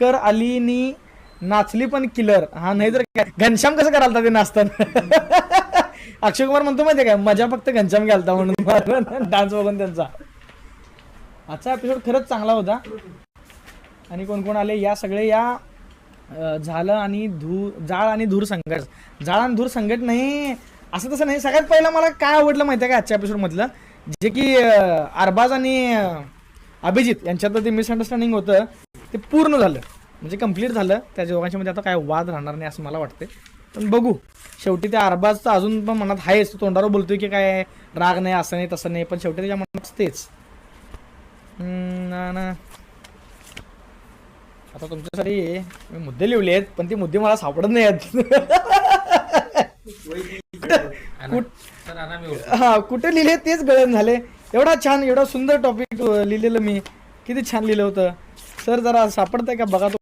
कर अलीनी नाचली पण किलर. हा नाही तर काय घनश्याम कसं करायला ते नाचताना. अक्षय कुमार म्हणतो माहितीये काय, मजा फक्त घनश्याम घालता म्हणून डान्स बघून त्यांचा. आजचा एपिसोड खरंच चांगला होता. आणि कोण कोण आले या सगळे या झालं आणि जाळ आणि धूर संघट. जाळ आणि धूर संघट नाही असं तसं नाही. सगळ्यात पहिला मला काय आवडलं माहिती आहे का आजच्या एपिसोडमधलं, जे की अरबाज आणि अभिजित यांच्यात ते मिसअंडरस्टँडिंग होतं ते पूर्ण झालं, म्हणजे कंप्लीट झालं. त्या दोघांच्या मध्ये आता काय वाद राहणार नाही असं मला वाटते. पण बघू शेवटी त्या अरबाजचं अजून पण मनात आहेच, तोंडावर बोलतोय की काय राग नाही असं नाही तसं नाही, पण शेवटी त्याच्या मनात तेच. आता तुमच्यासाठी मी मुद्दे लिहिले आहेत पण ते मुद्दे मला सापडत नाही आहेत. हा कुठे लिहिले तेच गळन झाले. एवढा छान एवढा सुंदर टॉपिक लिहिलेलं मी, किती छान लिहिलं होतं. सर जरा सापडतंय का बघा.